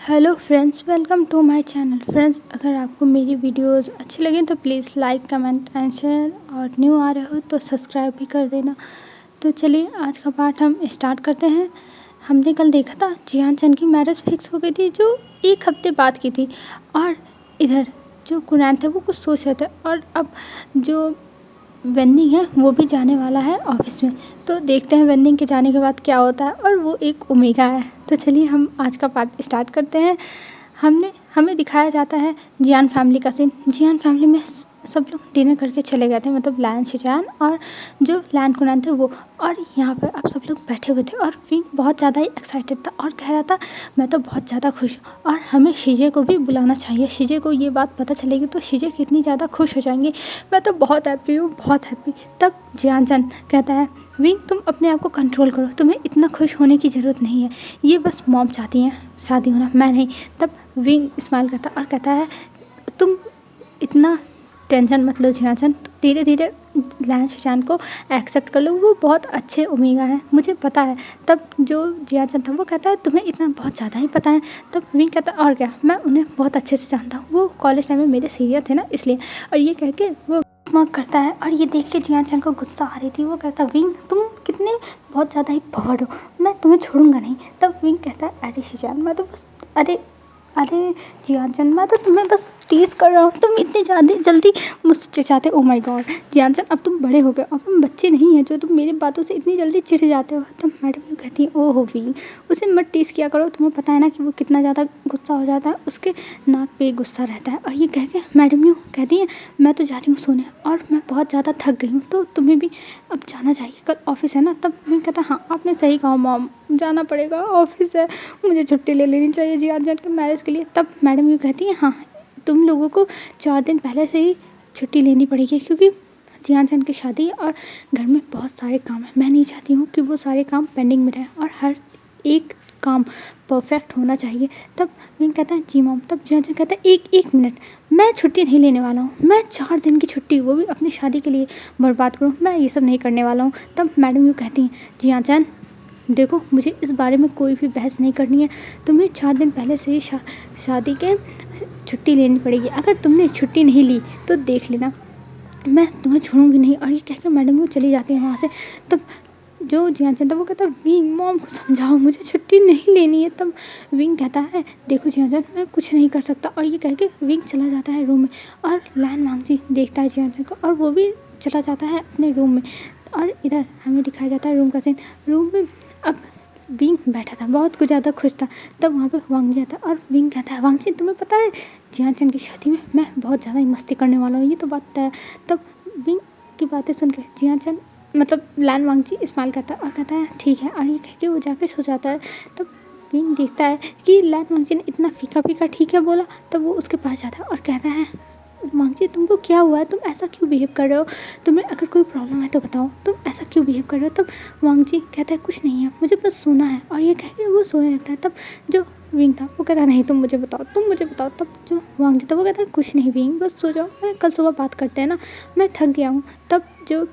Hello friends, welcome to my channel. Friends, अगर आपको मेरी वीडियोस अच्छी लगें तो please like comment and share, और न्यू आ रहे हो तो सब्सक्राइब भी कर देना। तो चलिए आज का पार्ट हम स्टार्ट करते हैं। हमने कल देखा था जियान चंद की मैरिज फिक्स हो गई थी, जो एक हफ्ते बाद की थी। और इधर जो कुरैन थे वो कुछ सोच रहे थे, और अब जो वेंडिंग है वो भी जाने वाला है ऑफिस में। तो देखते हैं वेंडिंग के जाने के बाद क्या होता है, और वो एक ओमेगा है। तो चलिए हम आज का पार्ट स्टार्ट करते हैं। हमें दिखाया जाता है जियान फैमिली का सीन। जियान फैमिली में सब लोग डिनर करके चले गए थे, मतलब लैन शिजान और जो लैन कुनैन थे वो। और यहाँ पर अब सब लोग बैठे हुए थे, और विंग बहुत ज़्यादा ही एक्साइटेड था और कह रहा था मैं तो बहुत ज़्यादा खुश हूँ, और हमें शीजे को भी बुलाना चाहिए। शीजे को ये बात पता चलेगी तो शीजे कितनी ज़्यादा खुश हो जाएंगी। मैं तो बहुत हैप्पी हूँ, बहुत हैप्पी। तब जियान चंद कहता है विंग तुम अपने आप को कंट्रोल करो, तुम्हें इतना खुश होने की ज़रूरत नहीं है, ये बस मॉम चाहती हैं शादी होना, मैं नहीं। तब विंग स्माइल करता और कहता है तुम इतना टेंशन मत लो जियान चंद, धीरे धीरे लैन शिजान को एक्सेप्ट कर लो, वो बहुत अच्छे ओमेगा है, मुझे पता है। तब जो जियान चंद था वो कहता है तुम्हें इतना बहुत ज़्यादा ही पता है। तब विंग कहता है और क्या, मैं उन्हें बहुत अच्छे से जानता हूँ, वो कॉलेज टाइम में मेरे सीनियर थे ना, इसलिए। और ये कह के वो मॉक करता है, और ये देख के जियान चंद को गुस्सा आ रही थी। वो कहता विंग तुम कितने बहुत ज़्यादा ही फॉरवर्ड हो, मैं तुम्हें छोड़ूंगा नहीं। तब विंग कहता है अरे शिजान मैं तो बस अरे जियान चंद मैं तो तुम्हें बस टीज कर रहा हूँ, तुम इतनी ज़्यादा जल्दी मुझसे चिढ़ाते हो। ओ माय गॉड जियान चंद, अब तुम बड़े हो गए, अब हम बच्चे नहीं हैं जो तुम मेरी बातों से इतनी जल्दी चिढ़ जाते हो। तब मैडम यूँ कहती है ओहो विंग उसे मत टीज किया करो, तुम्हें पता है ना कि वो कितना ज़्यादा गुस्सा हो जाता है, उसके नाक पे गुस्सा रहता है। और ये कह के मैडम यूँ कहती है मैं तो जा रही हूँ सोने, और मैं बहुत ज़्यादा थक गई हूँ, तो तुम्हें भी अब जाना चाहिए, कल ऑफिस है ना। तब मैं कहता हाँ आपने सही कहा मॉम, जाना पड़ेगा, ऑफिस है, मुझे छुट्टी ले लेनी चाहिए जियान चंद के मैरिज के लिए। तब मैडम यूँ कहती है हाँ तुम लोगों को 4 दिन पहले से ही छुट्टी लेनी पड़ेगी, क्योंकि जियान चंद की शादी है और घर में बहुत सारे काम हैं। मैं नहीं चाहती हूँ कि वो सारे काम पेंडिंग में रहें, और हर एक काम परफेक्ट होना चाहिए। तब विंग कहता है जी मॉम। तब जियान चंद कहता है एक मिनट, मैं छुट्टी नहीं लेने वाला हूँ, मैं 4 दिन की छुट्टी वो भी अपनी शादी के लिए बर्बाद करूँ, मैं ये सब नहीं करने वाला हूँ। तब मैडम यूँ कहती हैं जियान चंद देखो मुझे इस बारे में कोई भी बहस नहीं करनी है, तुम्हें 4 दिन पहले से ही शादी के छुट्टी लेनी पड़ेगी। अगर तुमने छुट्टी नहीं ली तो देख लेना मैं तुम्हें छोड़ूंगी नहीं। और ये कहकर मैडम वो चली जाती है वहाँ से। तब जो जियान चंद था वो कहता है विंग मॉम को समझाओ मुझे छुट्टी नहीं लेनी है। तब विंग कहता है देखो जियान चंद मैं कुछ नहीं कर सकता, और ये कह के विंग चला जाता है रूम में। और लैन वांगजी देखता है जियान चंद को, और वो भी चला जाता है अपने रूम में। और इधर हमें दिखाया जाता है रूम का सीन। रूम में अब विंग बैठा था, बहुत कुछ ज़्यादा खुश था। तब वहाँ पे वांगजी आता है, और विंग कहता है वांगजी तुम्हें पता है जियान चंद की शादी में मैं बहुत ज़्यादा ही मस्ती करने वाला हूँ, ये तो बात है। तब विंग की बातें सुन के जियान चंद मतलब लैन वांगजी स्माइल करता है और कहता है ठीक है, और ये कह के वो जाके सो जाता है। तब विंग देखता है कि लैन वांगजी ने इतना फीका फीका ठीक है बोला। तब वो उसके पास जाता है और कहता है वांगजी तुमको क्या हुआ है, तुम ऐसा क्यों बिहेव कर रहे हो, तुम्हें अगर कोई प्रॉब्लम है तो बताओ, तुम ऐसा क्यों बिहेव कर रहे हो। तब वांगजी कहता है कुछ नहीं है, मुझे बस सोना है, और ये कह के वो सोने लगता है। तब जो विंग था वो कहता है नहीं तुम मुझे बताओ, तुम मुझे बताओ। तब जो वांगजी था वो कहता है कुछ नहीं विंग बस सो जाओ, मैं कल सुबह बात करते हैं ना, मैं थक गया हूँ। तब जो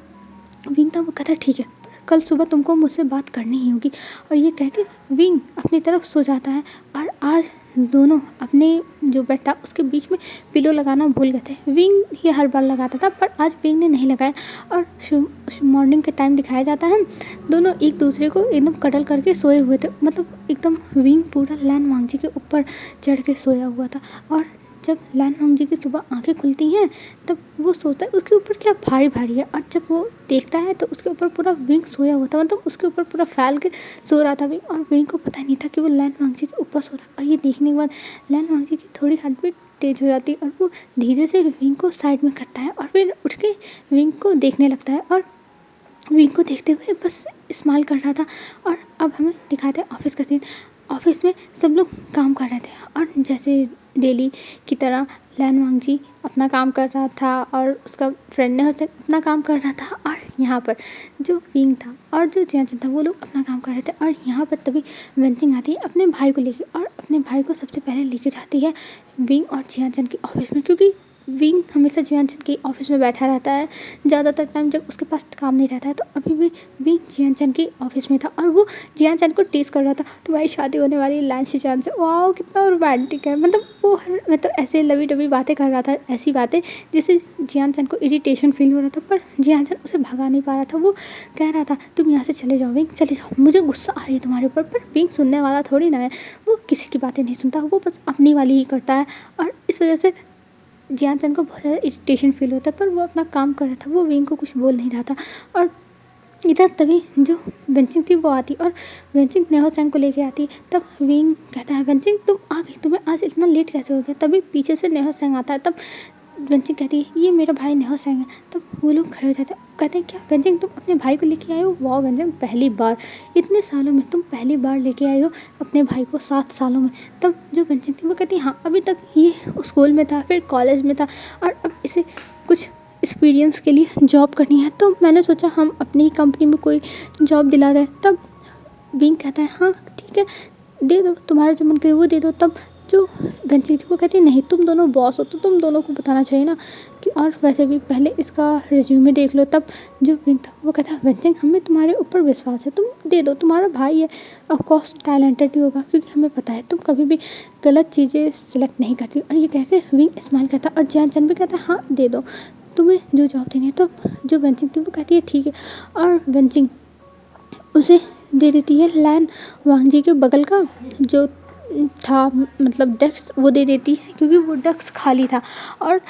विंग था वो कहता है ठीक है, कल सुबह तुमको मुझसे बात करनी ही होगी। और ये कह के विंग अपनी तरफ सो जाता है। और आज दोनों अपने जो बेड था उसके बीच में पिलो लगाना भूल गए थे। विंग ये हर बार लगाता था, पर आज विंग ने नहीं लगाया। और मॉर्निंग के टाइम दिखाया जाता है दोनों एक दूसरे को एकदम कडल करके सोए हुए थे, मतलब एकदम विंग पूरा लैन वांगजी के ऊपर चढ़ के सोया हुआ था। और जब लैन वांगजी की सुबह आंखें खुलती हैं तब वो सोचता है उसके ऊपर क्या भारी भारी है, और जब वो देखता है तो उसके ऊपर पूरा विंग सोया हुआ था, मतलब उसके ऊपर पूरा फैल के सो रहा था विंग। और विंग को पता नहीं था कि वो लैन वांगजी के ऊपर सो रहा है। और ये देखने के बाद लैन वांगजी की थोड़ी हार्ट बीट तेज हो जाती है, और वो धीरे से विंग को साइड में करता है, और फिर उठ के विंग को देखने लगता है, और विंग को देखते हुए बस स्माइल कर रहा था। और अब हमें दिखाते हैं ऑफिस का सीन। ऑफिस में सब लोग काम कर रहे थे, और जैसे डेली की तरह लैन वांगजी अपना काम कर रहा था, और उसका फ्रेंड ने उससे अपना काम कर रहा था। और यहाँ पर जो विंग था और जो जियान चंद था वो लोग अपना काम कर रहे थे। और यहाँ पर तभी वेंचिंग आती है अपने भाई को लेके, और अपने भाई को सबसे पहले लेके जाती है विंग और जियान चंद के ऑफिस में, क्योंकि विंग हमेशा जियानचन के ऑफिस में बैठा रहता है ज़्यादातर टाइम जब उसके पास काम नहीं रहता है। तो अभी भी विंग जियानचन के ऑफिस में था और वो जियानचन को टीज कर रहा था, तुम्हारी शादी होने वाली है लैन शिजान से। वाह कितना रोमांटिक है, मतलब वो मतलब ऐसे लवी डबी बातें कर रहा था, ऐसी बातें जिससे जियानचन को इरिटेशन फील हो रहा था, पर जियानचन उसे भगा नहीं पा रहा था। वो कह रहा था तुम यहाँ से चले जाओ विंग, चले जाओ, मुझे गुस्सा आ रही है तुम्हारे ऊपर। पर विंग सुनने वाला थोड़ी ना है, वो किसी की बातें नहीं सुनता, वो बस अपनी वाली ही करता है। और इस वजह से जियानचन को बहुत ज़्यादा इरिटेशन फील होता है, पर वो अपना काम कर रहा था, वो विंग को कुछ बोल नहीं रहा था। और इधर तभी जो वेंचिंग थी वो आती और वेंचिंग नेहो सेंग को लेके आती। तब विंग कहता है वेंचिंग तुम आ गई, तुम्हें आज इतना लेट कैसे हो गया। तभी पीछे से नेहो सेंग आता है। तब वेंचिंग कहती है ये मेरा भाई नेहो सेंग है। तब वो लोग खड़े हो जाते हैं, कहते हैं क्या वेंचिंग तुम अपने भाई को लेके आए हो। वाह वेंचिंग पहली बार, इतने सालों में तुम पहली बार लेके आए हो अपने भाई को, 7 सालों में। तब जो वेंचिंग थी वो कहती है हाँ अभी तक ये स्कूल में था, फिर कॉलेज में था और अब इसे कुछ एक्सपीरियंस के लिए जॉब करनी है, तो मैंने सोचा हम अपनी ही कंपनी में कोई जॉब दिला दें। तब विंग कहता है हाँ ठीक है दे दो, तुम्हारा जो मन करे वो दे दो। तब जो वेंचिंग थी वो कहती है नहीं तुम दोनों बॉस हो तो तुम दोनों को बताना चाहिए ना कि, और वैसे भी पहले इसका रिज्यूमे देख लो। तब जो विंग था वो कहता है वेंचिंग हमें तुम्हारे ऊपर विश्वास है, तुम दे दो, तुम्हारा भाई है, ऑफकोर्स टैलेंटेड ही होगा क्योंकि हमें पता है तुम कभी भी गलत चीज़ें सिलेक्ट नहीं करती। और ये कह के विंग स्माइल करता और जियानचन भी कहता है हाँ दे दो, तुम्हें जो जॉब देनी है। तो जो वेंचिंग थी वो कहती है ठीक है, और वेंचिंग उसे दे देती है लैन वांगजी के बगल का जो था मतलब डेस्क, वो दे देती है क्योंकि वो डेस्क खाली था। और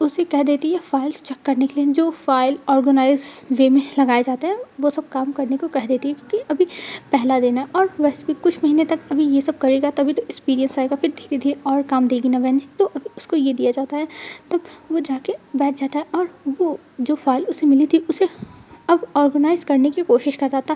उसे कह देती है फाइल चेक करने के लिए, जो फाइल ऑर्गेनाइज वे में लगाए जाते हैं वो सब काम करने को कह देती है क्योंकि अभी पहला दिन है। और वैसे भी कुछ महीने तक अभी ये सब करेगा तभी तो एक्सपीरियंस आएगा, फिर धीरे धीरे और काम देगी ना वेंचिंग, तो अभी उसको ये दिया जाता है। तब वो जाके बैठ जाता है और वो जो फाइल उसे मिली थी उसे अब ऑर्गेनाइज करने की कोशिश कर रहा था,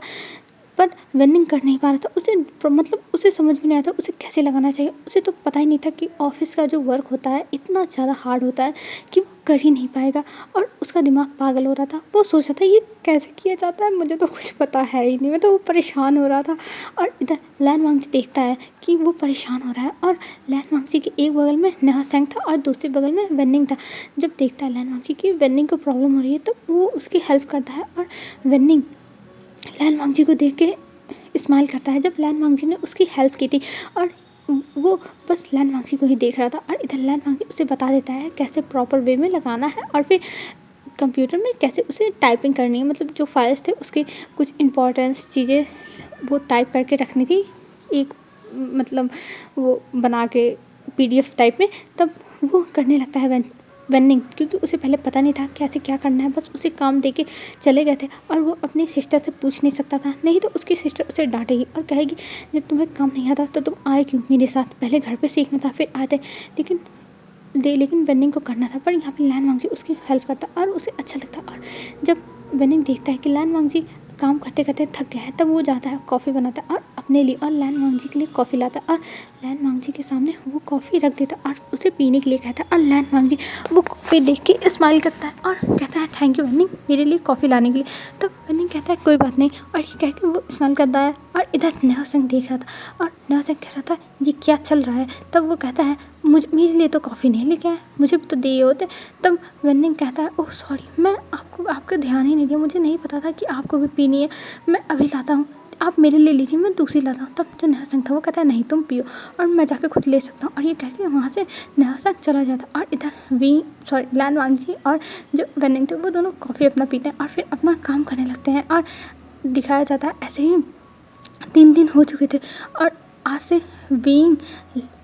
पर वेंडिंग कर नहीं पा रहा था। उसे मतलब उसे समझ में नहीं आता उसे कैसे लगाना चाहिए। उसे तो पता ही नहीं था कि ऑफिस का जो वर्क होता है इतना ज़्यादा हार्ड होता है कि वो कर ही नहीं पाएगा, और उसका दिमाग पागल हो रहा था। वो सोच रहा था ये कैसे किया जाता है, मुझे तो कुछ पता है ही नहीं, मैं तो वो परेशान हो रहा था। और इधर लैन वांगजी देखता है कि वो परेशान हो रहा है, और लैन वांगजी के एक बगल में नेहा सेंग था और दूसरे बगल में वेंडिंग था। जब देखता है लैन वांगजी की वेंडिंग को प्रॉब्लम हो रही है तो वो उसकी हेल्प करता है, और वेंडिंग लैन वांगजी को देख के स्माइल करता है जब लैन वांगजी ने उसकी हेल्प की थी। और वो बस लैन वांगजी को ही देख रहा था, और इधर लैन वांगजी उसे बता देता है कैसे प्रॉपर वे में लगाना है और फिर कंप्यूटर में कैसे उसे टाइपिंग करनी है। मतलब जो फाइल्स थे उसके कुछ इंपॉर्टेंस चीज़ें वो टाइप करके रखनी थी एक मतलब वो बना के PDF टाइप में। तब वो करने लगता है वेंडिंग, क्योंकि उसे पहले पता नहीं था कैसे क्या करना है, बस उसे काम दे के चले गए थे और वो अपनी सिस्टर से पूछ नहीं सकता था, नहीं तो उसकी सिस्टर उसे डांटेगी और कहेगी जब तुम्हें काम नहीं आता तो तुम आए क्यों मेरे साथ, पहले घर पे सीखना था फिर आते। लेकिन वेंडिंग को करना था, पर यहाँ पे लैन वांगजी उसकी हेल्प करता और उसे अच्छा लगता। और जब वेंडिंग देखता है कि लैन वांगजी काम करते करते थक गया है, तब वो जाता है कॉफ़ी बनाता है और अपने लिए और लैन वांगजी के लिए कॉफ़ी लाता है, और लैन वांगजी के सामने वो कॉफ़ी रख देता है और उसे पीने के लिए कहता है। और लैन वांगजी वो कॉफ़ी देख के स्माइल करता है और कहता है थैंक यू वेंडिंग मेरे लिए कॉफ़ी लाने के लिए। तब वेंडिंग कहता है कोई बात नहीं, और ये कह के वो स्माइल करता है। और इधर नेहा सिंह देख रहा था और नेहा सिंह कह रहा था ये क्या चल रहा है। तब वो कहता है मेरे लिए तो कॉफ़ी नहीं लेके आए, मुझे भी तो दिए होते। तब वेंडिंग कहता है ओह सॉरी, मैं आपका ध्यान ही नहीं दिया, मुझे नहीं पता था कि आपको भी पीनी है, मैं अभी लाता हूँ, आप मेरे लिए लीजिए मैं दूसरी लाता हूँ। तब जो नेहा सिंह था वो कहता है नहीं तुम पियो और मैं जाके खुद ले सकता हूँ, और ये कह के वहाँ से नेहा सिंह चला जाता। और इधर लैन वांगजी और जो वेंडिंग थे वो दोनों कॉफ़ी अपना पीते हैं और फिर अपना काम करने लगते हैं। और दिखाया जाता है ऐसे ही 3 दिन हो चुके थे, और आज से विंग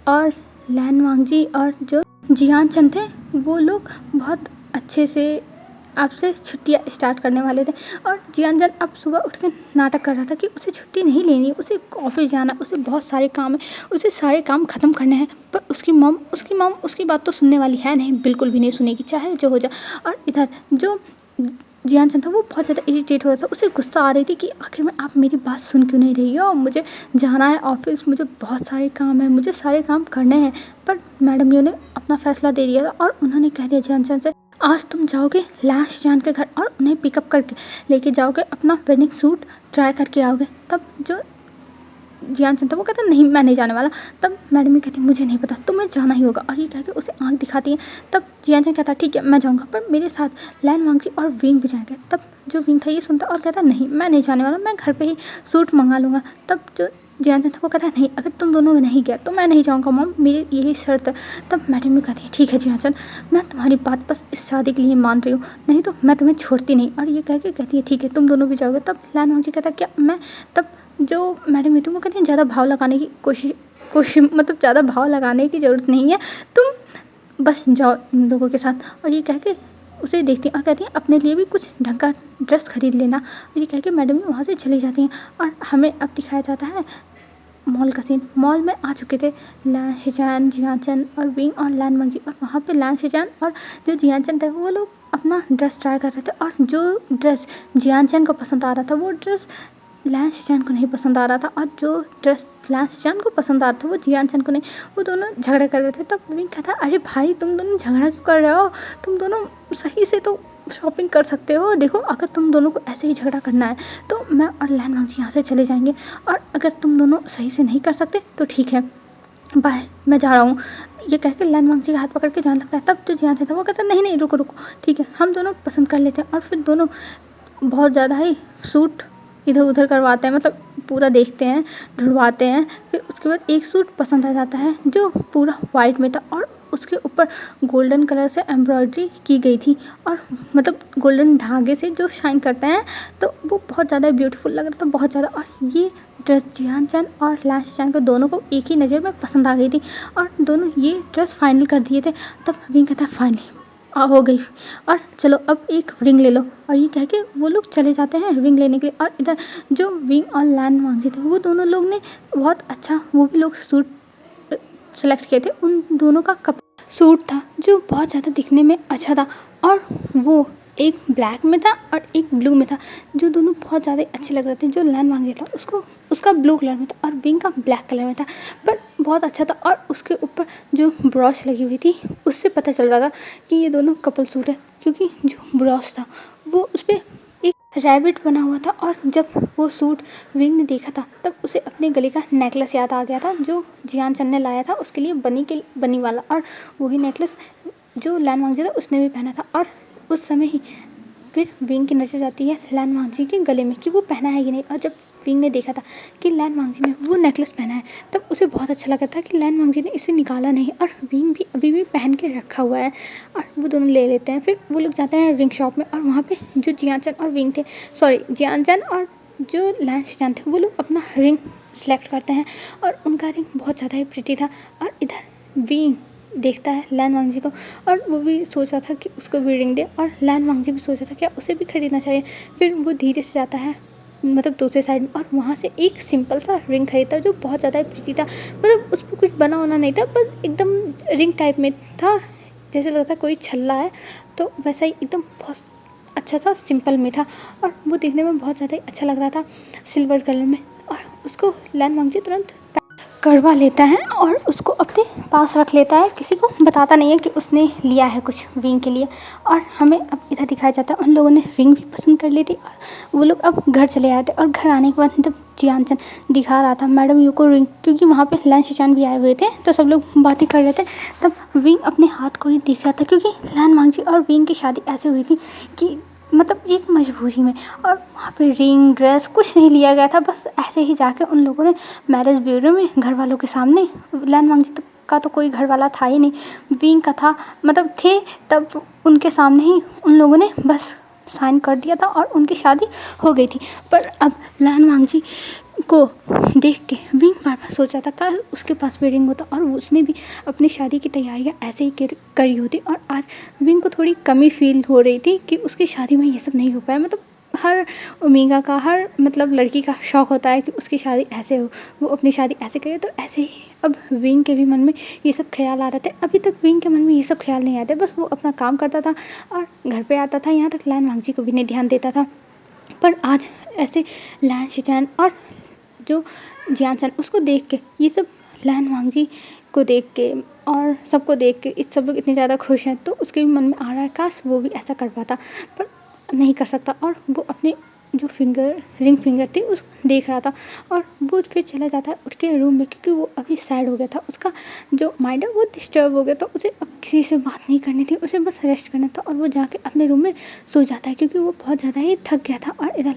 और लैन वांगजी और जो जियानचन थे वो लोग बहुत अच्छे से आपसे छुट्टियाँ स्टार्ट करने वाले थे। और जियानचन अब सुबह उठ के नाटक कर रहा था कि उसे छुट्टी नहीं लेनी, उसे ऑफिस जाना, उसे बहुत सारे काम है, उसे सारे काम ख़त्म करने हैं। पर उसकी मॉम उसकी बात तो सुनने वाली है नहीं, बिल्कुल भी नहीं सुनेगी चाहे जो हो जाए। और इधर जो जियानचन था वो बहुत ज़्यादा इरिटेट हो रहा था, उसे गुस्सा आ रही थी कि आखिर में आप मेरी बात सुन क्यों नहीं रही हो, मुझे जाना है ऑफिस, मुझे बहुत सारे काम है, मुझे सारे काम करने हैं। पर मैडम ने अपना फैसला दे दिया था और उन्होंने कह दिया जियानचन से आज तुम जाओगे लैन शिजान के घर और उन्हें पिकअप करके लेके जाओगे, अपना वेडिंग सूट ट्राई करके आओगे। तब जो जियानचन था वो कहता नहीं मैं नहीं जाने वाला। तब मैडम भी कहती मुझे नहीं पता, तुम्हें जाना ही होगा, और ये कह के उसे आँख दिखाती है। तब जियानचन कहता ठीक है मैं जाऊँगा, पर मेरे साथ लैन वांगजी और विंग भी जाएंगे। तब जो विंग था ये सुनता और कहता नहीं मैं नहीं जाने वाला, मैं घर पर ही सूट मंगा लूँगा। तब जो जियानचन था वो कहता है नहीं, अगर तुम दोनों नहीं गए तो मैं नहीं जाऊँगा मॉम, मेरी यही शर्त है। तब मैडम भी कहती है ठीक है जियानचन, मैं तुम्हारी बात बस इस शादी के लिए मान रही हूँ, नहीं तो मैं तुम्हें छोड़ती नहीं। और ये कह के कहती है ठीक है तुम दोनों भी जाओगे। तब लैन वांगजी कहता है क्या मैं, तब जो मैडम मीटिंग वो कहती है ज़्यादा भाव लगाने की कोशिश मतलब ज़्यादा भाव लगाने की ज़रूरत नहीं है, तुम बस जाओ इन लोगों के साथ। और ये कह के उसे देखती हैं और कहती हैं अपने लिए भी कुछ ढंग का ड्रेस खरीद लेना। और ये कह के मैडम वहाँ से चली जाती हैं। और हमें अब दिखाया जाता है मॉल का सीन। मॉल में आ चुके थे लैन शिजान, जियानचन और विंग और लैन वांगजी, और वहाँ पे लैन शिजान और जो जियानचन थे वो लोग अपना ड्रेस ट्राई कर रहे थे। और जो ड्रेस जियानचन को पसंद आ रहा था वो ड्रेस लैन शिजान को नहीं पसंद आ रहा था, और जो ड्रेस लैन शिजान को पसंद आ रहा था वो जियानचन को नहीं। वो दोनों झगड़ा कर रहे थे। तब विंग कहता अरे भाई तुम दोनों झगड़ा क्यों कर रहे हो, तुम दोनों सही से तो शॉपिंग कर सकते हो, देखो अगर तुम दोनों को ऐसे ही झगड़ा करना है तो मैं और लैन वांगजी यहाँ से चले जाएंगे, और अगर तुम दोनों सही से नहीं कर सकते तो ठीक है बाय, मैं जा रहा हूँ। ये कह के लैन वांगजी का हाथ पकड़ के जाने लगता है। तब जो जियानचन था वो कहता नहीं नहीं रुको रुको, ठीक है हम दोनों पसंद कर लेते हैं। और फिर दोनों बहुत ज़्यादा ही सूट इधर उधर करवाते हैं, मतलब पूरा देखते हैं, ढूंढवाते हैं। फिर उसके बाद एक सूट पसंद आ जाता है जो पूरा वाइट में था, और उसके ऊपर गोल्डन कलर से एम्ब्रॉयडरी की गई थी, और मतलब गोल्डन धागे से जो शाइन करते हैं, तो वो बहुत ज़्यादा ब्यूटीफुल लग रहा था, बहुत ज़्यादा। और ये ड्रेस जियानचन और लैन शिजान को दोनों को एक ही नज़र में पसंद आ गई थी, और दोनों ये ड्रेस फाइनल कर दिए थे। तब विंग कहता है फाइनली हो गई, और चलो अब एक रिंग ले लो। और ये कह के वो लोग चले जाते हैं रिंग लेने के लिए। और इधर जो विंग और लैन वांगजी थे वो दोनों लोग ने बहुत अच्छा वो भी लोग सूट सेलेक्ट किए थे। उन दोनों का सूट था जो बहुत ज़्यादा दिखने में अच्छा था, और वो एक ब्लैक में था और एक ब्लू में था, जो दोनों बहुत ज़्यादा अच्छे लग रहे थे। जो लैन वांगजी था उसका ब्लू कलर में था और विंग का ब्लैक कलर में था, पर बहुत अच्छा था। और उसके ऊपर जो ब्रॉच लगी हुई थी उससे पता चल रहा था कि ये दोनों कपल सूट है, क्योंकि जो ब्रॉच था वो उस पर एक रैबिट बना हुआ था। और जब वो सूट विंग ने देखा था तब उसे अपने गले का नेकलेस याद आ गया था जो जियानचन ने लाया था उसके लिए बनी वाला, और वही नेकलेस जो लैन वांगजी था उसने भी पहना था। और उस समय ही फिर विंग की नज़र जाती है लैन वांगजी के गले में कि वो पहना है कि नहीं। और जब विंग ने देखा था कि लैन वांगजी ने वो नेकलेस पहना है तब उसे बहुत अच्छा लगा था कि लैन वांगजी ने इसे निकाला नहीं, और विंग भी अभी भी पहन के रखा हुआ है। और वो दोनों ले लेते हैं। फिर वो लोग जाते हैं रिंग शॉप में, और वहाँ पे जो जियानचन और विंग थे, सॉरी जियानचन और जो लैन शिजान थे, वो लोग अपना रिंग सेलेक्ट करते हैं, और उनका रिंग बहुत ज़्यादा ही प्रिटी था। और इधर विंग देखता है लैन वांगजी को, और वो भी सोचा था कि उसको भी रिंग दे, और लैन वांगजी भी सोचा था क्या उसे भी खरीदना चाहिए। फिर वो धीरे से जाता है मतलब दूसरे साइड में, और वहाँ से एक सिंपल सा रिंग खरीदता जो बहुत ज़्यादा प्रीति था, मतलब उस पर कुछ बना होना नहीं था, बस एकदम रिंग टाइप में था, जैसे लगता कोई छल्ला है, तो वैसा ही एकदम बहुत अच्छा सा सिंपल में था। और वो देखने में बहुत ज़्यादा अच्छा लग रहा था सिल्वर कलर में, और उसको लैन वांगजी तुरंत करवा लेता है और उसको अपने पास रख लेता है, किसी को बताता नहीं है कि उसने लिया है कुछ विंग के लिए। और हमें अब इधर दिखाया जाता है उन लोगों ने रिंग भी पसंद कर ली थी, और वो लोग अब घर चले आए थे। और घर आने के बाद जब जियानचन दिखा रहा था मैडम यू को रिंग, क्योंकि वहाँ पे लैन शिजान भी आए हुए थे तो सब लोग बातें कर रहे थे, तब विंग अपने हाथ को ही देख रहा था, क्योंकि लैन वांगजी और विंग की शादी ऐसे हुई थी कि मतलब एक मजबूरी में, और वहाँ पे रिंग ड्रेस कुछ नहीं लिया गया था, बस ऐसे ही जाके उन लोगों ने मैरिज ब्यूरो में घर वालों के सामने, लैन वांगजी का तो कोई घर वाला था ही नहीं, विंग का था मतलब थे, तब उनके सामने ही उन लोगों ने बस साइन कर दिया था और उनकी शादी हो गई थी। पर अब लैन वांगजी को देख के विंग बार बार सोचा था कल उसके पास भी रिंग होता और उसने भी अपनी शादी की तैयारियां ऐसे ही करी होती। और आज विंग को थोड़ी कमी फील हो रही थी कि उसकी शादी में ये सब नहीं हो पाया। मतलब हर ओमेगा का हर मतलब लड़की का शौक़ होता है कि उसकी शादी ऐसे हो, वो अपनी शादी ऐसे करे। तो ऐसे ही अब विंग के भी मन में ये सब ख्याल आ रहे थे। अभी तक विंग के मन में ये सब ख्याल नहीं आते, बस वो अपना काम करता था और घर पे आता था, यहाँ तक लैन वांगजी को भी नहीं ध्यान देता था। पर आज ऐसे लैन शिजान और जो जियानचन उसको देख के, ये सब लैन वांगजी को देख के और सबको देख के सब लोग इतने ज़्यादा खुश हैं, तो उसके भी मन में आ रहा है काश वो भी ऐसा कर पाता, पर नहीं कर सकता। और वो अपने जो रिंग फिंगर थी उसको देख रहा था। और वो फिर चला जाता है उठ के रूम में, क्योंकि वो अभी सैड हो गया था, उसका जो माइंड है वो डिस्टर्ब हो गया, तो उसे अब किसी से बात नहीं करनी थी, उसे बस रेस्ट करना था। और वो जाके अपने रूम में सो जाता है, क्योंकि वो बहुत ज़्यादा ही थक गया था। और इधर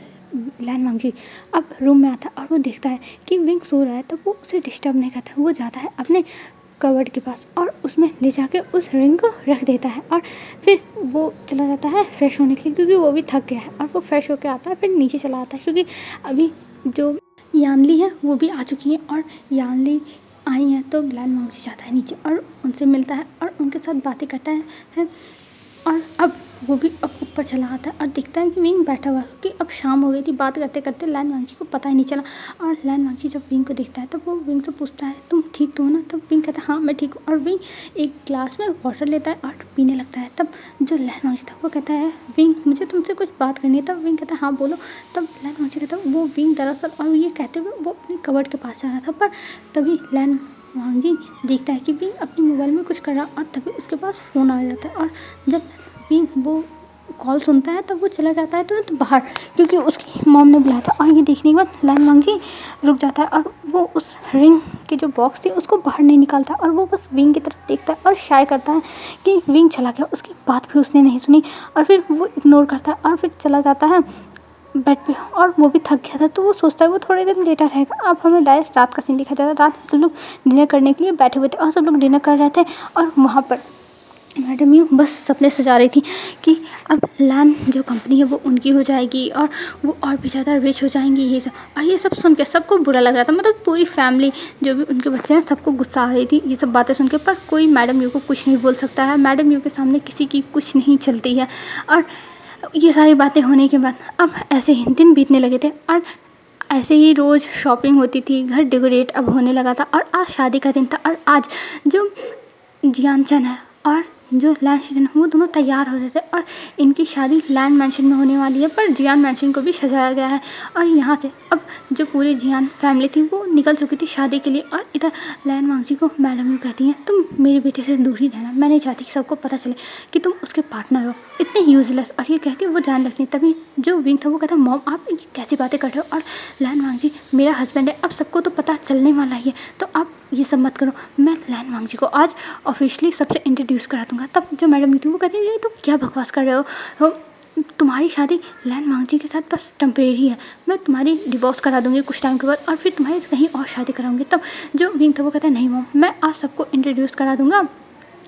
लैन वांगजी अब रूम में आता है और वो देखता है कि विंग सो रहा है, तो वो उसे डिस्टर्ब नहीं करता, वो जाता है अपने कबर्ड के पास और उसमें ले जाके उस रिंग को रख देता है। और फिर वो चला जाता है फ्रेश होने के लिए, क्योंकि वो भी थक गया है। और वो फ्रेश होकर आता है, फिर नीचे चला आता है, क्योंकि अभी जो यानली है वो भी आ चुकी है। और यानली आई है तो लैन वांगजी जाता है नीचे और उनसे मिलता है और उनके साथ बातें करता है। और अब वो भी अब ऊपर चला आता है और दिखता है कि विंग बैठा हुआ है, क्योंकि अब शाम हो गई थी। बात करते करते लैन वांगजी को पता ही नहीं चला। और लैन वांगजी जब विंग को देखता है तब वो विंग से पूछता है, तुम ठीक तो हो ना? तब विंग कहता है, हाँ मैं ठीक हूँ। और विंग एक ग्लास में वाटर लेता है और पीने लगता है। तब जो लैन वांगजी था वो कहता है, विंग मुझे तुमसे कुछ बात करनी है। तब विंग कहता है, हाँ बोलो। तब लैन वांगजी कहता है, वो विंग दरअसल, और ये कहते हुए वो अपने कबर्ड के पास जा रहा था, पर तभी लैन वांगजी देखता है कि विंग अपने मोबाइल में कुछ कर रहा और तभी उसके पास फ़ोन आ जाता है। और जब विंग वो कॉल सुनता है तब वो चला जाता है तुरंत बाहर, क्योंकि उसकी मॉम ने बुलाया था। और ये देखने के बाद लैन वांगजी रुक जाता है और वो उस रिंग की जो बॉक्स थी उसको बाहर नहीं निकालता, और वो बस विंग की तरफ देखता है और शाय करता है कि विंग चला गया। उसकी बात भी उसने नहीं सुनी और फिर वो इग्नोर करता है और फिर चला जाता है बेड पे। और वो भी थक गया था, तो वो सोचता है वो थोड़ी देर लेटा रहेगा। अब हमें डायरेक्ट रात का सीन दिखाया जाता है। रात में सब लोग डिनर करने के लिए बैठे हुए थे और सब लोग डिनर कर रहे थे। और वहाँ पर मैडम यू बस सपने सजा रही थी कि अब लैन जो कंपनी है वो उनकी हो जाएगी और वो और भी ज़्यादा रिच हो जाएंगी, ये सब। और ये सब सुन के सबको बुरा लग रहा था, मतलब पूरी फैमिली जो भी उनके बच्चे हैं सबको गुस्सा आ रही थी ये सब बातें सुन के। पर कोई मैडम यू को कुछ नहीं बोल सकता है, मैडम यू के सामने किसी की कुछ नहीं चलती है। और ये सारी बातें होने के बाद अब ऐसे ही दिन बीतने लगे थे और ऐसे ही रोज़ शॉपिंग होती थी, घर डेकोरेट अब होने लगा था। और आज शादी का दिन था और आज जो जियान चन है और जो लैन शीजन है वो दोनों तैयार हो रहे थे। और इनकी शादी लैन मैंशन में होने वाली है, पर जियान मैंशन को भी सजाया गया है। और यहाँ से अब जो पूरी जियान फैमिली थी वो निकल चुकी थी शादी के लिए। और इधर लैन वांगजी को मैडम यू कहती हैं, तुम मेरे बेटे से दूर ही रहना, मैं नहीं चाहती कि सबको पता चले कि तुम उसके पार्टनर हो, इतने यूजलेस। और ये कह के वो जान लगती है। तभी जो विंग था वो कहता, मॉम आप ये कैसी बातें कर रहे हो? और लैन वांगजी मेरा हस्बैंड है, अब सबको तो पता चलने वाला ही है, तो आप ये सब मत करो। मैं लैन वांगजी को आज ऑफिशियली सबसे इंट्रोड्यूस करा दूंगा। तब जो मैडम थी वो कहती है, ये तुम क्या बकवास कर रहे हो? तुम्हारी शादी लैन वांगजी के साथ बस टेम्परेरी है, मैं तुम्हारी डिवोर्स करा दूंगी कुछ टाइम के बाद और फिर तुम्हारी कहीं और शादी कराऊंगी। तब जो विंग था वो कहता है, नहीं मॉम मैं आज सबको इंट्रोड्यूस करा दूंगा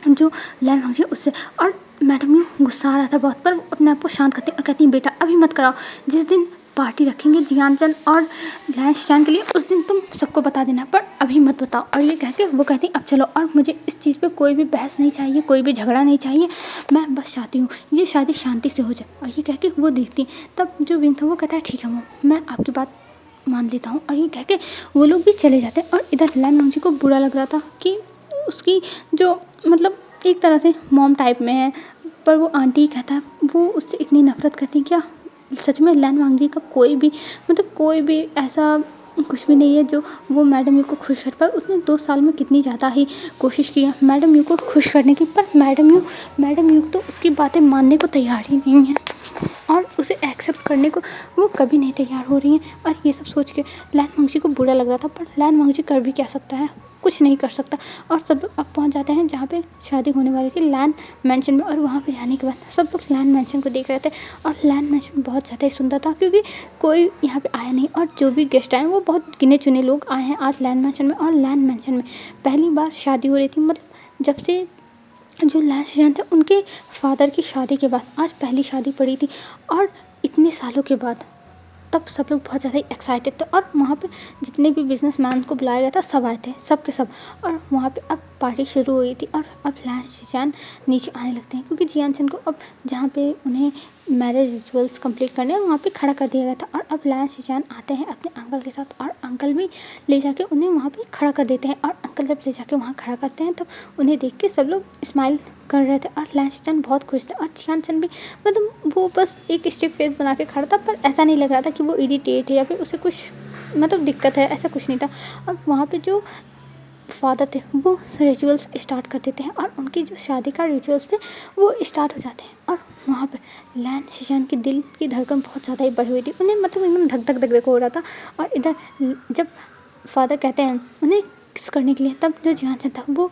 जो लैन वांगजी उससे। और मैडम यू गुस्सा आ रहा था बहुत, पर अपने आप को शांत करती और कहती है, बेटा अभी मत कराओ, जिस दिन पार्टी रखेंगे जियान चंद और लैन शीजान के लिए उस दिन तुम सबको बता देना, पर अभी मत बताओ। और ये कह के वो कहती अब चलो, और मुझे इस चीज़ पे कोई भी बहस नहीं चाहिए, कोई भी झगड़ा नहीं चाहिए, मैं बस चाहती हूँ ये शादी शांति से हो जाए। और ये कह के वो देखती। तब जो विंग था वो कहता है, ठीक है मॉम मैं आपकी बात मान लेता हूँ। और ये कह के वो लोग भी चले जाते हैं। और इधर लैन वांगजी को बुरा लग रहा था कि उसकी जो मतलब एक तरह से मॉम टाइप में है, पर वो आंटी कहता है वो उससे इतनी नफरत करती है। क्या सच में लैन वांगजी का कोई भी मतलब कोई भी ऐसा कुछ भी नहीं है जो वो मैडम यू को खुश कर पाए? उसने 2 साल में कितनी ज़्यादा ही कोशिश की है मैडम यू को खुश करने की, पर मैडम यू तो उसकी बातें मानने को तैयार ही नहीं है और उसे एक्सेप्ट करने को वो कभी नहीं तैयार हो रही हैं। और ये सब सोच के लैन वांगजी को बुरा लग रहा था, पर लैन वांगजी कर भी क्या सकता है, कुछ नहीं कर सकता। और सब लोग अब पहुंच जाते हैं जहाँ पे शादी होने वाली थी, लैन मैंशन में। और वहाँ पे जाने के बाद सब लोग लैन मैंशन को देख रहे थे और लैन मैंशन बहुत ज़्यादा ही सुंदर था, क्योंकि कोई यहाँ पे आया नहीं और जो भी गेस्ट आए वो बहुत गिने चुने लोग आए हैं आज लैन मैंशन में। और लैन मैंशन में पहली बार शादी हो रही थी, मतलब जब से जो लैन शीजान थे उनके फादर की शादी के बाद आज पहली शादी पड़ी थी। और इतने सालों के बाद तब सब लोग बहुत ज़्यादा एक्साइटेड थे। और वहाँ पे जितने भी बिजनेसमैन को बुलाया गया था सब आए थे, सब के सब। और वहाँ पे अब पार्टी शुरू हुई थी और अब लैन शीजान नीचे आने लगते हैं, क्योंकि जियान चंद को अब जहाँ पे उन्हें मैरिज रिचुअल्स कंप्लीट करने हैं वहाँ पे खड़ा कर दिया गया था। और अब लैन शीजान आते हैं अपने अंकल के साथ और अंकल भी ले जाके उन्हें वहाँ पे खड़ा कर देते हैं। और अंकल जब ले जाके वहाँ खड़ा करते हैं तब उन्हें देख के सब लोग स्माइल कर रहे थे और लैन शीजान बहुत खुश थे। और जियान चंद भी मतलब वो बस एक स्टिक फेस बना के खड़ा था, पर ऐसा नहीं लग रहा था कि वो इरिटेट है या फिर उसे कुछ मतलब दिक्कत है, ऐसा कुछ नहीं था। और वहाँ पे जो फादर थे वो रिचुअल्स स्टार्ट कर देते हैं और उनकी जो शादी का रिचुअल्स थे वो स्टार्ट हो जाते हैं। और वहाँ पर लैन शीशान के दिल की धड़कन बहुत ज़्यादा ही बढ़ी हुई थी, उन्हें मतलब एकदम धक धक धक धक हो रहा था। और इधर जब फादर कहते हैं उन्हें किस करने के लिए, तब जो जियान था वो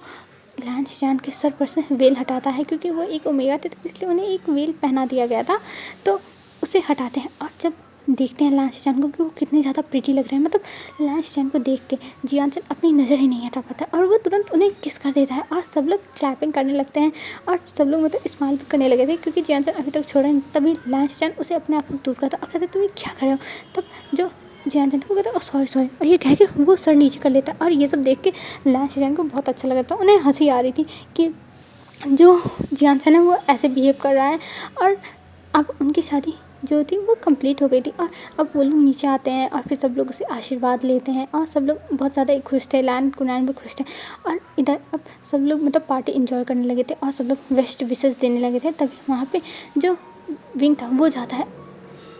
लैन शीशान के सर पर से वेल हटाता है, क्योंकि वो एक ओमेगा थे तो इसलिए उन्हें एक वेल पहना दिया गया था, तो उसे हटाते हैं। और जब देखते हैं लैन शीशान को कि वो कितने ज़्यादा प्रिटी लग रहे हैं, मतलब लैन शीशान को देख के जियानचन अपनी नज़र ही नहीं हटा पाता और वो तुरंत उन्हें किस कर देता है। और सब लोग क्लैपिंग करने लगते हैं और सब लोग मतलब स्माइल भी करने लगे थे, क्योंकि जियानचन अभी तक छोड़ा नहीं। तभी लैन शीशान उसे अपने आप से दूर करता और कहते तुम ये क्या कर रहे हो। तब जो जियानचन था वो कहता है सॉरी सॉरी, और ये कह के वो सर नीचे कर लेता है। और ये सब देख के लैन शीशान को बहुत अच्छा लगा था, उन्हें हंसी आ रही थी कि जो जियानचन है वो ऐसे बिहेव कर रहा है। और अब उनकी शादी जो थी वो कंप्लीट हो गई थी और अब वो लोग नीचे आते हैं और फिर सब लोग उसे आशीर्वाद लेते हैं और सब लोग बहुत ज़्यादा ही खुश थे, लैन कुनैन भी खुश थे। और इधर अब सब लोग मतलब पार्टी इंजॉय करने लगे थे और सब लोग बेस्ट विशेस देने लगे थे। तभी वहाँ पे जो विंग था वो जाता है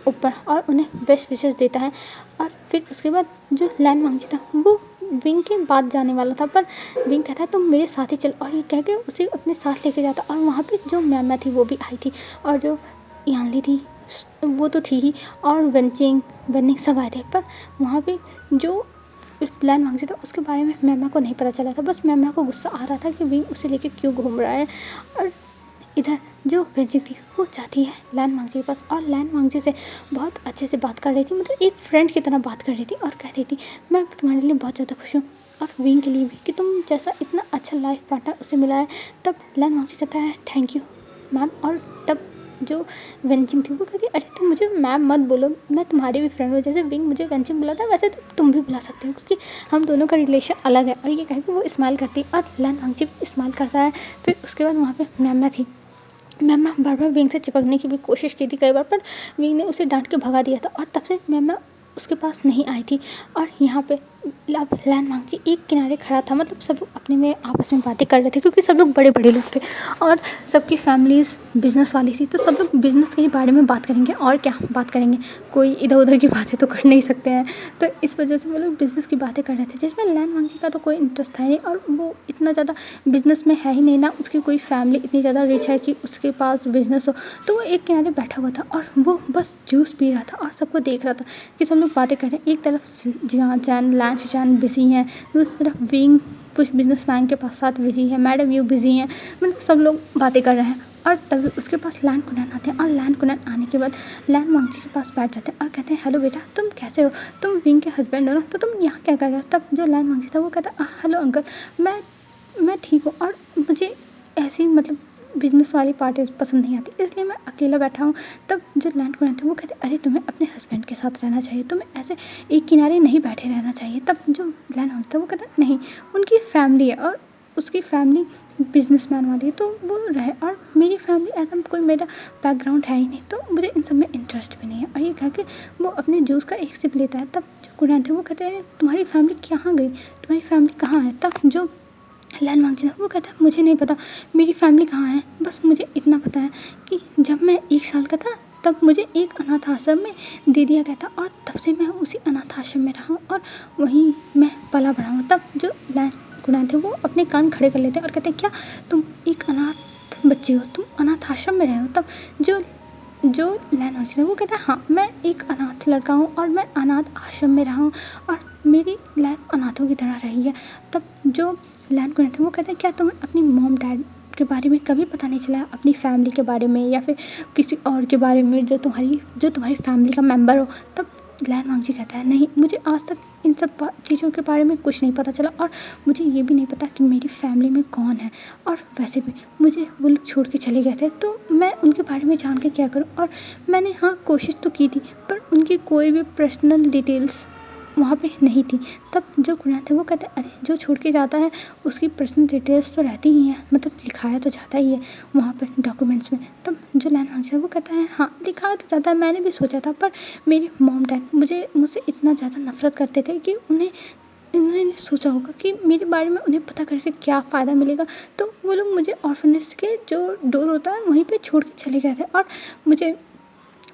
ऊपर और उन्हें बेस्ट विशेस देता है। और फिर उसके बाद जो लैन वांगजी था वो विंग के बाद जाने वाला था, पर विंग कहता है तुम मेरे साथ ही चल, और ये कह के उसे अपने साथ लेके जाता। और वहाँ पे जो मैम थी वो भी आई थी और जो यानली थी वो तो थी ही, और वेनिंग सब आए थे। पर वहाँ पे जो प्लान वांगजी था उसके बारे में मैमा को नहीं पता चला था, बस मैमा को गुस्सा आ रहा था कि विंग उसे लेके क्यों घूम रहा है। और इधर जो वेंजिंग थी वो जाती है लैन वांगजी के पास और लैन वांगजी से बहुत अच्छे से बात कर रही थी, मतलब एक फ्रेंड की तरह बात कर रही थी और कह रही थी मैं तुम्हारे लिए बहुत ज़्यादा खुश हूँ और विंग के लिए भी कि तुम जैसा इतना अच्छा लाइफ पार्टनर उसे मिला है। तब लैन वांगजी कहता है थैंक यू मैम। और तब जो वेंजिंग थी वो कहती अरे तुम मुझे मैम मत बोलो, मैं तुम्हारी भी फ्रेंड हूँ, जैसे विंग मुझे वेंजिंग बोला था वैसे तो तुम भी बुला सकते हो, क्योंकि हम दोनों का रिलेशन अलग है। और ये कह के वो स्माइल करती है और लैन वांगजी स्माइल करता है। फिर उसके बाद वहाँ पर मैम थी, मैम बार बार विंग से चिपकने की भी कोशिश की थी कई बार, पर विंग ने उसे डांट के भगा दिया था और तब से मैम उसके पास नहीं आई थी। और यहाँ पे अब लैन वांगजी एक किनारे खड़ा था, मतलब सब लोग अपने में आपस में बातें कर रहे थे, क्योंकि सब लोग बड़े बड़े लोग थे और सबकी फैमिलीज़ बिजनेस वाली थी, तो सब लोग बिजनेस के ही बारे में बात करेंगे और क्या बात करेंगे, कोई इधर उधर की बातें तो कर नहीं सकते हैं। तो इस वजह से वो लोग बिज़नेस की बातें कर रहे थे, जिसमें लैन वांगजी का तो कोई इंटरेस्ट था नहीं और वो इतना ज़्यादा बिज़नेस में है ही नहीं ना, उसकी कोई फैमिली इतनी ज़्यादा रिच है कि उसके पास बिज़नेस हो। तो वो एक किनारे बैठा हुआ था और वो बस जूस पी रहा था और सबको देख रहा था कि सब लोग बातें कर रहे हैं। एक तरफ जियान लैन शीशान बिजी हैं, दूसरी तरफ विंग कुछ बिजनेसमैन के पास साथ बिजी है, मैडम यू बिजी हैं, मतलब सब लोग बातें कर रहे हैं। और तभी उसके पास लैन कुनैन आते हैं और लैन कुनैन आने के बाद लैन वांगजी के पास बैठ जाते हैं और कहते हैं हेलो बेटा तुम कैसे हो, तुम विंग के हस्बैंड हो ना, तो तुम यहाँ क्या कर रहे हो। तब जो लैन वांगजी था वो कहता हेलो अंकल मैं ठीक हूँ और मुझे ऐसी मतलब बिजनेस वाली पार्टी पसंद नहीं आती, इसलिए मैं अकेला बैठा हूँ। तब जो लैन कुनैन थे वो कहते अरे तुम्हें अपने हस्बैंड के साथ रहना चाहिए, तुम्हें ऐसे एक किनारे नहीं बैठे रहना चाहिए। तब जो लैन वांगजी था वो कहता नहीं उनकी फैमिली है और उसकी फैमिली बिजनेसमैन वाली है तो वो रहे, और मेरी फैमिली ऐसा कोई मेरा बैकग्राउंड है ही नहीं, तो मुझे इन सब में इंटरेस्ट भी नहीं है। और ये कह के वो अपने जूस का एक सिप लेता है। तब जो कुनैन थे वो कहते हैं तुम्हारी फैमिली कहाँ गई, तुम्हारी फैमिली कहाँ है। तब जो लैन वांगजी था वो कहता है मुझे नहीं पता मेरी फैमिली कहाँ है, बस मुझे इतना पता है कि जब मैं 1 साल का था तब मुझे एक अनाथ आश्रम में दे दिया गया था और तब से मैं उसी अनाथ आश्रम में रहा हूँ और वहीं मैं पला बढ़ा हूँ। तब जो लैन कुनैन थे वो अपने कान खड़े कर लेते हैं और कहते हैं क्या तुम एक अनाथ बच्चे हो, तुम अनाथ आश्रम में रहे हो। तब जो लैन वांगजी था वो कहता है हाँ मैं एक अनाथ लड़का हूँ और मैं अनाथ आश्रम में रहा हूँ और मेरी लाइफ अनाथों की तरह रही है। तब जो लैन कुनैन थे वो कहते हैं क्या तुम्हें अपनी मॉम डैड के बारे में कभी पता नहीं चला, अपनी फैमिली के बारे में या फिर किसी और के बारे में जो तुम्हारी फैमिली का मेंबर हो। तब लैन वांगजी कहता है नहीं मुझे आज तक इन सब चीज़ों के बारे में कुछ नहीं पता चला और मुझे ये भी नहीं पता कि मेरी फैमिली में कौन है, और वैसे भी मुझे वो लोग छोड़ के चले गए थे तो मैं उनके बारे में जान के क्या करूँ। और मैंने हाँ कोशिश तो की थी पर उनकी कोई भी पर्सनल डिटेल्स वहाँ पे नहीं थी। तब जो कुनैन थे वो कहते अरे जो छोड़ के जाता है उसकी पर्सनल डिटेल्स तो रहती ही हैं, मतलब लिखाया तो जाता ही है वहाँ पर डॉक्यूमेंट्स में। तब जो लैन वांगजी है वो कहता है हाँ लिखाया तो जाता है, मैंने भी सोचा था पर मेरे मॉम डैड मुझसे इतना ज़्यादा नफरत करते थे कि उन्होंने सोचा होगा कि मेरे बारे में उन्हें पता करके क्या फ़ायदा मिलेगा, तो वो लोग मुझे ऑर्फनेज के जो डोर होता है वहीं पर छोड़ के चले गए थे। और मुझे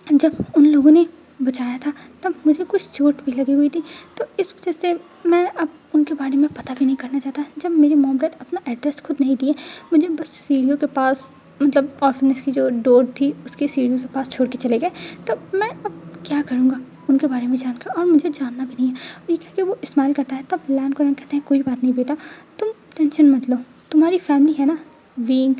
जब उन लोगों ने बचाया था तब मुझे कुछ चोट भी लगी हुई थी, तो इस वजह से मैं अब उनके बारे में पता भी नहीं करना चाहता। जब मेरे मॉम डैड अपना एड्रेस खुद नहीं दिए, मुझे बस सीढ़ियों के पास, मतलब ऑर्फनेज की जो डोर थी उसकी सीढ़ियों के पास छोड़ के चले गए, तब मैं अब क्या करूँगा उनके बारे में जानकर, और मुझे जानना भी नहीं है। ये क्या कि वो स्माइल करता है, तब लैन को कहते हैं कोई बात नहीं बेटा, तुम टेंशन मत लो, तुम्हारी फैमिली है ना, विंग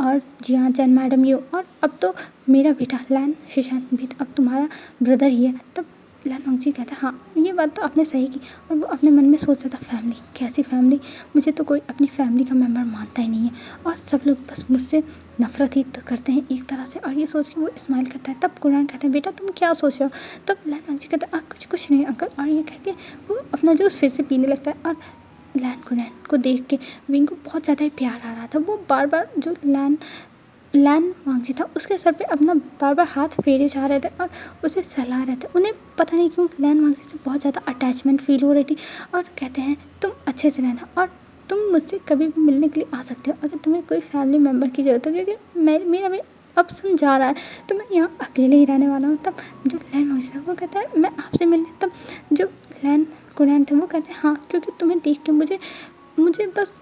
और जियान चैन मैडम यू, और अब तो मेरा बेटा लैन शीशान भी अब तुम्हारा ब्रदर ही है। तब लैन मंगजी कहता है हाँ ये बात तो आपने सही की, और वो अपने मन में सोच रहा था फैमिली, कैसी फैमिली, मुझे तो कोई अपनी फैमिली का मेम्बर मानता ही नहीं है, और सब लोग बस मुझसे नफरत ही करते हैं एक तरह से। और ये सोच के वो स्माइल करता है। तब कुरान कहते हैं बेटा तुम क्या सोच रहे हो, तब लैन मंगजी कहता है कुछ नहीं अंकल, और ये कह के वो अपना जूस फिर से पीने लगता है। और लैन कुरान को देख के विंग को बहुत ज़्यादा ही प्यार आ रहा था। वो बार बार जो लैन वांगजी था उसके सर पे अपना बार बार हाथ फेरे जा रहे थे और उसे सहला रहे थे। उन्हें पता नहीं क्यों लैन वांगजी से बहुत ज़्यादा अटैचमेंट फील हो रही थी, और कहते हैं तुम अच्छे से रहना, और तुम मुझसे कभी भी मिलने के लिए आ सकते हो अगर तुम्हें कोई फैमिली मेम्बर की ज़रूरत हो, क्योंकि मेरा भी अब समझ आ रहा है, तो मैं यहाँ अकेले ही रहने वाला हूँ। तब जो लैन वांगजी था वो कहता है मैं आपसे मिलने, तब जो लैन कुरान थे वो कहते हैं हाँ, क्योंकि तुम्हें देख के मुझे बस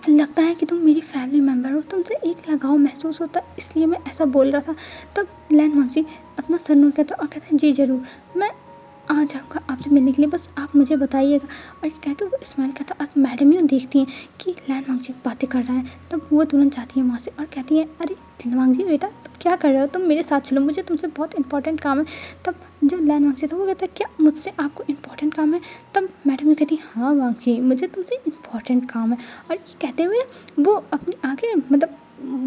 लगता है कि तुम मेरी फैमिली मेम्बर हो, तुमसे एक लगाव महसूस होता है, इसलिए मैं ऐसा बोल रहा था। तब लैन वांगजी अपना सर नोट करता है और कहता है जी ज़रूर, मैं आ जाऊँगा आपसे मिलने के लिए, बस आप मुझे बताइएगा। और ये कह के वो स्माइल करता है, और मैडम यूँ देखती हैं कि लैन वांगजी बातें कर रहा है, तब वो तुरंत जाती है वहाँ से और कहती है अरे वांगजी बेटा तुम क्या कर रहे हो, तुम मेरे साथ चलो, मुझे तुमसे बहुत इंपॉर्टेंट काम है। तब जो लैन वांगजी था वो कहता है क्या मुझसे आपको इंपॉर्टेंट काम है, तब मैडम ये कहती हाँ वांगजी मुझे तुमसे इंपॉर्टेंट काम है। और ये कहते हुए वो अपनी आंखें मतलब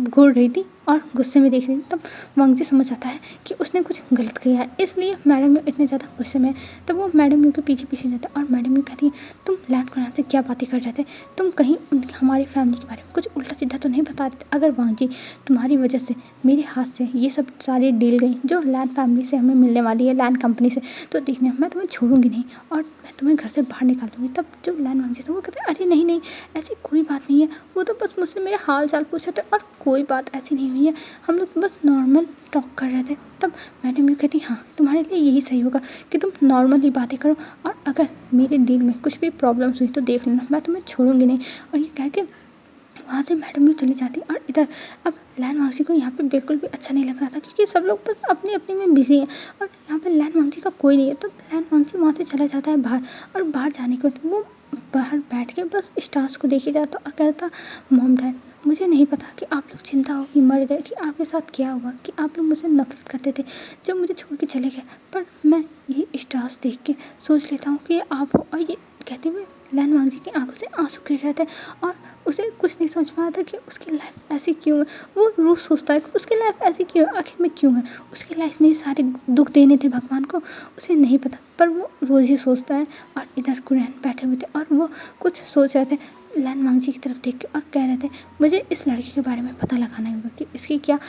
घूर रही थी और गुस्से में देख रही थी। तब वांगजी समझ आता है कि उसने कुछ गलत किया है, इसलिए मैडम यू इतने ज़्यादा गुस्से में है। तब वो मैडम यू के पीछे पीछे जाता है और मैडम यू कहती है तुम लैन कुरान से क्या बातें कर रहे थे, तुम कहीं हमारी फैमिली के बारे में कुछ उल्टा सीधा तो नहीं बता रहे थे। अगर वांगजी तुम्हारी वजह से मेरे हाथ से ये सब सारी डील गई जो लैन फैमिली से हमें मिलने वाली है, लैन कंपनी से, तो देखने मैं तुम्हें छोड़ूंगी नहीं और मैं तुम्हें घर से बाहर निकाल दूंगी। तब जो लैन वांगजी था वो कहते हैं अरे नहीं ऐसी कोई बात नहीं है, वो तो बस मुझसे मेरे हाल चाल पूछे थे और कोई बात ऐसी नहीं हुई है, हम लोग बस नॉर्मल टॉक कर रहे थे। तब मैडम यू कहती हाँ तुम्हारे लिए यही सही होगा कि तुम नॉर्मली बातें करो, और अगर मेरे डील में कुछ भी प्रॉब्लम्स हुई तो देख लेना, मैं तुम्हें छोड़ूंगी नहीं। और ये कह के वहाँ से मैडम यू चली जाती। और इधर अब लैन वांगजी को यहाँ पे बिल्कुल भी अच्छा नहीं लग रहा था, क्योंकि सब लोग बस अपनी अपनी में बिजी हैं और यहाँ पे लैन वांगजी का कोई नहीं है। तो लैन वांगजी वहाँ से चला जाता है बाहर, और बाहर जाने के बाद वो बाहर बैठ के बस स्टार्स को देखे जाता और कहता मॉम डैड मुझे नहीं पता कि आप लोग चिंता हो कि मर गए, कि आपके साथ क्या हुआ, कि आप लोग मुझसे नफरत करते थे जब मुझे छोड़ के चले गए, पर मैं ये स्टार्स देख के सोच लेता हूँ कि ये आप हो। और ये कहते हुए लैन वांगजी की आंखों से आंसू गिर जाते हैं और उसे कुछ नहीं समझ में आता कि उसकी लाइफ ऐसी क्यों है। वो रोज़ सोचता है कि उसकी लाइफ ऐसी क्यों है, आखिर में क्यों है, उसकी लाइफ में सारे दुख देने थे भगवान को, उसे नहीं पता, पर वो रोज़ ही सोचता है। और इधर कुरैन बैठे हुए थे और वो कुछ सोच रहे थे लैन वांगजी की तरफ देख के, और कह रहे थे मुझे इस लड़की के बारे में पता लगाना होगा कि इसकी क्या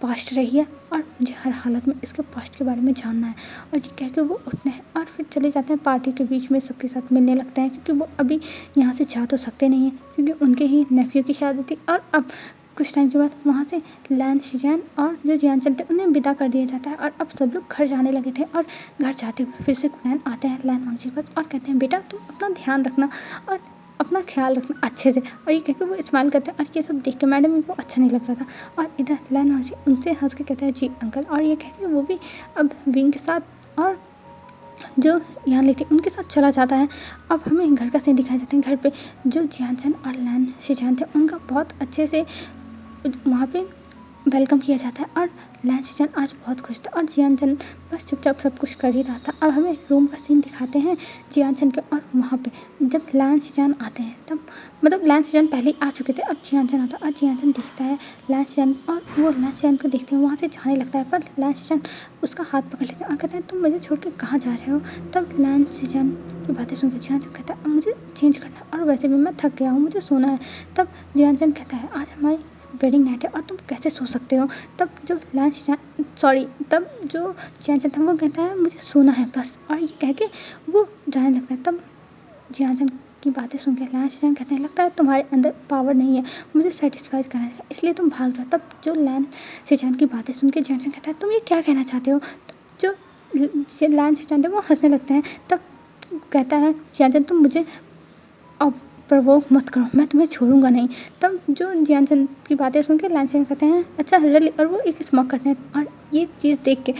पास्ट रही है, और मुझे हर हालत में इसके पास्ट के बारे में जानना है। और ये कह के वो उठते हैं और फिर चले जाते हैं पार्टी के बीच में सबके साथ मिलने लगते हैं, क्योंकि वो अभी यहाँ से जा तो सकते नहीं हैं क्योंकि उनके ही नेफ्यू की शादी थी। और अब कुछ टाइम के बाद वहाँ से लैन शीजान और जो जियान चलते उन्हें विदा कर दिया जाता है, और अब सब लोग घर जाने लगे थे। और घर जाते हुए फिर से कुरैन आते हैं लैन वांगजी के पास और कहते हैं बेटा तुम अपना ध्यान रखना और अपना ख्याल रखना अच्छे से। और ये कह के वो स्माइल करते हैं, और ये सब देख के मैडम को अच्छा नहीं लग रहा था। और इधर लैन वांगजी उनसे हंस के कहता है जी अंकल, और ये कह के वो भी अब विंग के साथ और जो यहाँ लेते उनके साथ चला जाता है। अब हमें घर का सीन दिखाया जाता है। घर पे जो जियानचन और लैन शीजान थे उनका बहुत अच्छे से वहाँ पे वेलकम किया जाता है, और लैन शीजान आज बहुत खुश था और जियानचन बस चुपचाप सब कुछ कर ही रहा था। अब हमें रूम का सीन दिखाते हैं जियानचन के, और वहाँ पे जब लैन शीजान आते हैं तब मतलब लैन शीजान पहले ही आ चुके थे, अब जियानचन आता है और जियानचन देखता है लैन शीजान, और वो लैन शीजान को देखते हैं वहाँ से जाने लगता है, पर लैन शीजान उसका हाथ पकड़ लेते हैं और कहते हैं तुम मुझे छोड़ के कहाँ जा रहे हो। तब लैन शीजान की बातें सुनकर जियानचन कहता है अब मुझे चेंज करना है और वैसे भी मैं थक गया हूँ, मुझे सोना है। तब जियानचन कहता है आज हमारी वेडिंग नाइट है और तुम कैसे सो सकते हो। तब जो तब जो जियानचन था वो कहता है मुझे सोना है बस, और ये कह के वो जाने लगता है। तब जियानचन की बातें सुन के लैन शीजान कहते हैं लगता है तुम्हारे अंदर पावर नहीं है मुझे सेटिस्फाई करने का, इसलिए तुम भाग रहे हो। तब जो लैन शीजान की बातें सुन के जियानचन कहता है तुम ये क्या कहना चाहते हो। तब जो लायन शिनचैन थे वो हंसने लगते हैं। तब कहता है शिनचैन तुम मुझे अब प्रवोक मत करो, मैं तुम्हें छोड़ूंगा नहीं। तब जो जियानचैन की बातें सुन के लायन शिनचैन कहते हैं अच्छा रियली, और वो एक स्मॉक करते हैं। और ये चीज़ देख के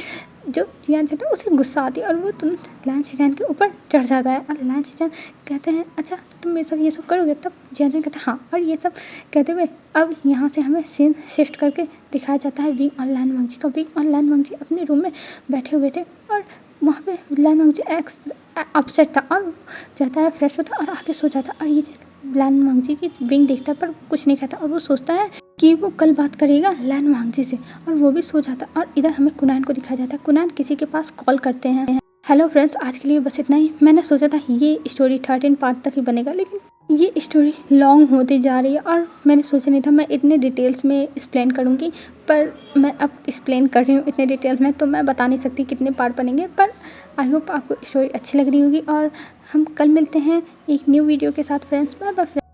जो जियानचैन था उसे गुस्सा आती है और वो तुरंत लायन शिनचैन के ऊपर चढ़ जाता है। और लायन शिनचैन कहते हैं अच्छा तुम ये सब करोगे? तब जियानचैन कहते हैं हाँ। और ये सब कहते हुए अब यहाँ से हमें सीन शिफ्ट करके दिखाया जाता है विंग और लायन वंगजी का। विंग और लायन वंगजी अपने रूम में बैठे हुए थे और वहाँ पे लायन वंगजी अपसेट था और जाता है फ्रेश होता और आके सो जाता। और ये लायन वंगजी की विंग देखता है पर कुछ नहीं कहता और वो सोचता है कि वो कल बात करेगा लायन वंगजी से, और वो भी सो जाता। और इधर हमें कुनान को दिखाया जाता है। कुनान किसी के पास कॉल करते हैं। हेलो फ्रेंड्स, आज के लिए बस इतना ही। मैंने सोचा था ये स्टोरी 13 पार्ट तक ही बनेगा, लेकिन ये स्टोरी लॉन्ग होती जा रही है और मैंने सोचा नहीं था मैं इतने डिटेल्स में एक्सप्लेन करूँगी, पर मैं अब एक्सप्लेन कर रही हूँ इतने डिटेल्स में, तो मैं बता नहीं सकती कितने पार्ट बनेंगे। पर आई होप आपको स्टोरी अच्छी लग रही होगी और हम कल मिलते हैं एक न्यू वीडियो के साथ फ्रेंड्स। Bye bye.